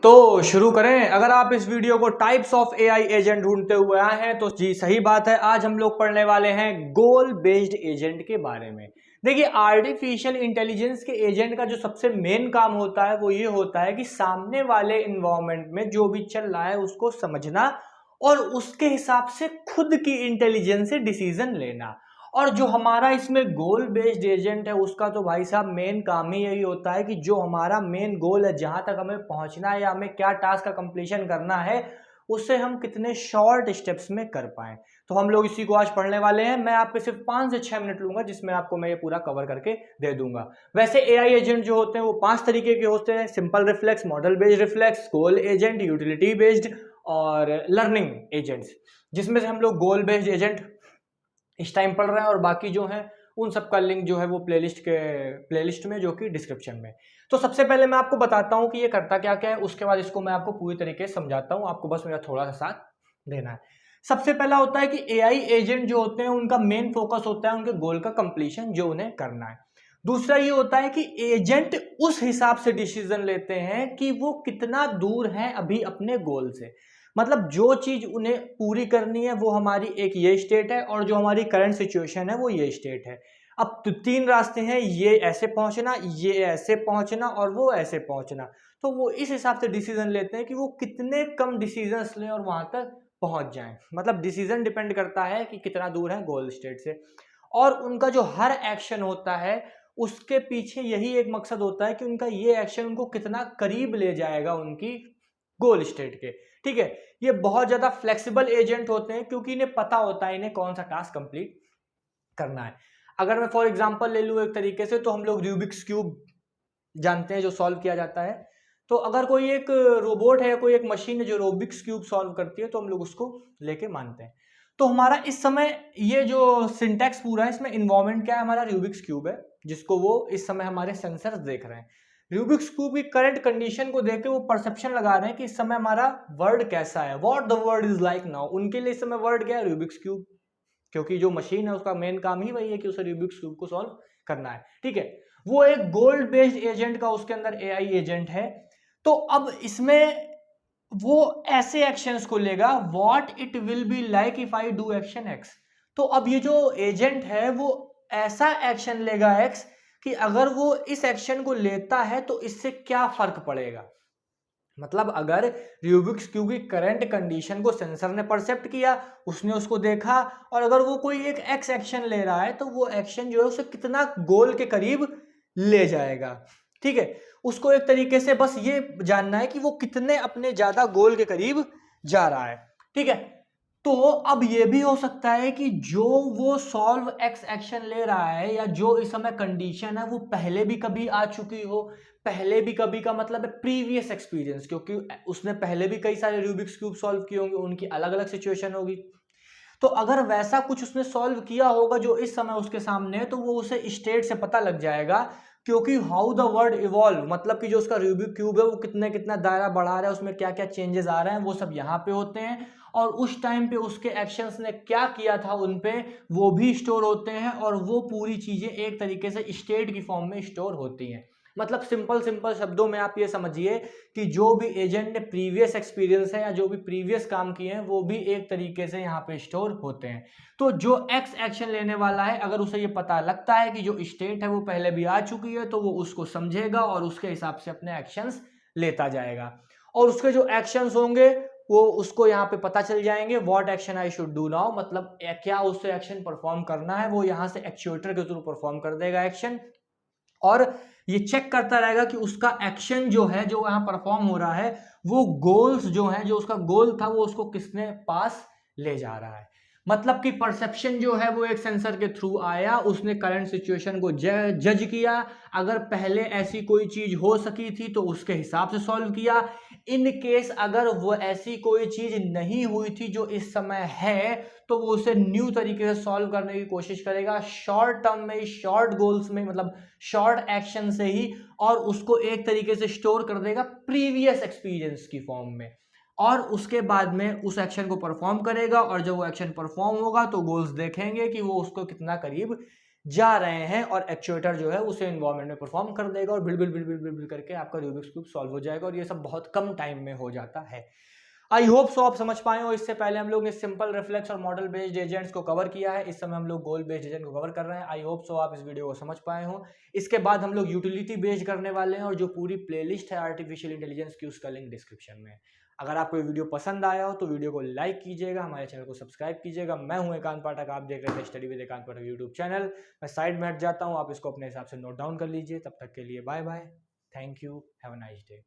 तो शुरू करें। अगर आप इस वीडियो को टाइप्स ऑफ एआई एजेंट ढूंढते हुए आए हैं तो जी सही बात है। आज हम लोग पढ़ने वाले हैं गोल बेस्ड एजेंट के बारे में। देखिए, आर्टिफिशियल इंटेलिजेंस के एजेंट का जो सबसे मेन काम होता है वो ये होता है कि सामने वाले इन्वायरमेंट में जो भी चल रहा है उसको समझना और उसके हिसाब से खुद की इंटेलिजेंस से डिसीजन लेना। और जो हमारा इसमें गोल बेस्ड एजेंट है उसका तो भाई साहब मेन काम ही यही होता है कि जो हमारा मेन गोल है, जहां तक हमें पहुंचना है या हमें क्या टास्क का कंप्लीशन करना है, उससे हम कितने शॉर्ट स्टेप्स में कर पाए। तो हम लोग इसी को आज पढ़ने वाले हैं। मैं आपके सिर्फ 5 से 6 मिनट लूंगा जिसमें आपको मैं ये पूरा कवर करके दे दूंगा। वैसे एआई एजेंट जो होते हैं वो 5 तरीके के होते हैं: simple reflex, model based reflex, goal agent, utility based और लर्निंग एजेंट्स। जिसमें से हम लोग गोल बेस्ड एजेंट इस टाइम पढ़ रहे हैं और बाकी जो है उन सब का लिंक जो है वो प्लेलिस्ट में, जो कि डिस्क्रिप्शन में। तो सबसे पहले मैं आपको बताता हूं कि ये करता क्या क्या है, उसके बाद इसको मैं आपको पूरी तरीके से समझाता हूं। आपको बस मेरा थोड़ा सा साथ देना है। सबसे पहला होता है कि एआई एजेंट जो होते हैं उनका मेन फोकस होता है उनके गोल का कंप्लीशन जो उन्हें करना है। दूसरा ये होता है कि एजेंट उस हिसाब से डिसीजन लेते हैं कि वो कितना दूर है अभी अपने गोल से। मतलब जो चीज उन्हें पूरी करनी है वो हमारी एक ये स्टेट है और जो हमारी करंट सिचुएशन है वो ये स्टेट है। अब तो 3 रास्ते हैं, ये ऐसे पहुंचना, ये ऐसे पहुंचना और वो ऐसे पहुंचना। तो वो इस हिसाब से डिसीजन लेते हैं कि वो कितने कम डिसीजंस लें और वहां तक पहुंच जाएं। मतलब डिसीजन डिपेंड करता है कि कितना दूर है गोल स्टेट से। और उनका जो हर एक्शन होता है उसके पीछे यही एक मकसद होता है कि उनका ये एक्शन उनको कितना करीब ले जाएगा उनकी गोल स्टेट के। ठीक है, ये बहुत ज्यादा फ्लेक्सिबल एजेंट होते हैं क्योंकि इन्हें पता होता है इन्हें कौन सा टास्क कंप्लीट करना है। अगर मैं फॉर एग्जांपल ले लूं एक तरीके से, तो हम लोग रूबिक्स क्यूब जानते हैं जो सॉल्व किया जाता है। तो अगर कोई एक रोबोट है, कोई एक मशीन है जो रूबिक्स क्यूब सॉल्व करती है, तो हम लोग उसको लेके मानते हैं। तो हमारा इस समय ये जो सिंटैक्स पूरा है, इसमें इन्वायरमेंट क्या है, हमारा रूबिक्स क्यूब है जिसको वो इस समय हमारे सेंसर्स देख रहे हैं। रूबिक्स क्यूब की करंट कंडीशन को देख के वो परसेप्शन लगा रहे हैं कि इस समय हमारा वर्ड कैसा है, what the word is like now. उनके लिए इस समय वर्ड क्या है, रूबिक्स क्यूब, क्योंकि जो मशीन है उसका मेन काम ही वही है कि उसे रूबिक्स क्यूब को सॉल्व करना है। ठीक है, वो एक गोल्ड बेस्ड एजेंट का उसके अंदर एआई एजेंट है। तो अब इसमें वो ऐसे एक्शंस को लेगा, what it will be like if I do action x. तो अब ये जो एजेंट है वो ऐसा एक्शन लेगा एक्स कि अगर वो इस एक्शन को लेता है तो इससे क्या फर्क पड़ेगा। मतलब अगर रूबिक्स क्यूब की करंट कंडीशन को सेंसर ने परसेप्ट किया, उसने उसको देखा, और अगर वो कोई एक एक्स एक्शन ले रहा है तो वो एक्शन जो है उसे कितना गोल के करीब ले जाएगा। ठीक है, उसको एक तरीके से बस ये जानना है कि वो कितने अपने ज्यादा गोल के करीब जा रहा है। ठीक है, तो अब ये भी हो सकता है कि जो वो सॉल्व एक्स एक्शन ले रहा है या जो इस समय कंडीशन है वो पहले भी कभी आ चुकी हो। पहले भी कभी का मतलब है प्रीवियस एक्सपीरियंस, क्योंकि उसने पहले भी कई सारे रूबिक्स क्यूब सॉल्व किए होंगे, उनकी अलग अलग सिचुएशन होगी। तो अगर वैसा कुछ उसने सॉल्व किया होगा जो इस समय उसके सामने है, तो वो उसे स्टेट से पता लग जाएगा। क्योंकि हाउ द वर्ड इवॉल्व, मतलब कि जो उसका रूबिक क्यूब है वो कितना कितना दायरा बढ़ा रहा है, उसमें क्या क्या चेंजेस आ रहे हैं, वो सब यहाँ पे होते हैं। और उस टाइम पे उसके एक्शंस ने क्या किया था उन पे वो भी स्टोर होते हैं, और वो पूरी चीजें एक तरीके से स्टेट की फॉर्म में स्टोर होती हैं। मतलब सिंपल सिंपल शब्दों में आप ये समझिए कि जो भी एजेंट ने प्रीवियस एक्सपीरियंस है या जो भी प्रीवियस काम किए हैं वो भी एक तरीके से यहाँ पे स्टोर होते हैं। तो जो एक्स एक्शन लेने वाला है, अगर उसे ये पता लगता है कि जो स्टेट है वो पहले भी आ चुकी है, तो वो उसको समझेगा और उसके हिसाब से अपने एक्शंस लेता जाएगा। और उसके जो एक्शंस होंगे वो उसको यहाँ पे पता चल जाएंगे, what action I should do now, मतलब क्या उससे एक्शन परफॉर्म करना है, वो यहाँ से एक्चुएटर के थ्रू परफॉर्म कर देगा एक्शन। और ये चेक करता रहेगा कि उसका एक्शन जो है, जो वहां परफॉर्म हो रहा है, वो गोल्स जो है, जो उसका गोल था वो उसको किसने पास ले जा रहा है। मतलब कि परसेप्शन जो है वो एक सेंसर के थ्रू आया, उसने करंट सिचुएशन को जज किया, अगर पहले ऐसी कोई चीज हो सकी थी तो उसके हिसाब से सॉल्व किया। इन केस अगर वो ऐसी कोई चीज नहीं हुई थी जो इस समय है, तो वो उसे न्यू तरीके से सॉल्व करने की कोशिश करेगा, शॉर्ट टर्म में, शॉर्ट गोल्स में, मतलब शॉर्ट एक्शन से ही, और उसको एक तरीके से स्टोर कर देगा प्रीवियस एक्सपीरियंस की फॉर्म में। और उसके बाद में उस एक्शन को परफॉर्म करेगा, और जब वो एक्शन परफॉर्म होगा तो गोल्स देखेंगे कि वो उसको कितना करीब जा रहे हैं और एक्चुएटर जो है उसे इन्वायरमेंट में परफॉर्म कर देगा और bill bill bill bill bill bill करके आपका रूबिक्स क्यूब सॉल्व हो जाएगा और ये सब बहुत कम टाइम में हो जाता है। आई होप सो आप समझ पाए हो। इससे पहले हम लोग ने सिंपल रिफ्लेक्स और मॉडल बेस्ड एजेंट्स को कवर किया है, इस समय हम लोग गोल बेस्ड एजेंट को कवर कर रहे हैं। आई होप सो आप इस वीडियो को समझ पाए हो। इसके बाद हम लोग यूटिलिटी बेस्ड करने वाले हैं और जो पूरी प्लेलिस्ट है आर्टिफिशियल इंटेलिजेंस की उसका लिंक डिस्क्रिप्शन में है। अगर आपको ये वीडियो पसंद आया हो तो वीडियो को लाइक कीजिएगा, हमारे चैनल को सब्सक्राइब कीजिएगा। मैं हूं एकांत पाठक, आप देख रहे थे स्टडी विद एकांत पाठक यूट्यूब चैनल। मैं साइड में हट जाता हूं, आप इसको अपने हिसाब से नोट डाउन कर लीजिए। तब तक के लिए bye bye, thank you, have a nice day.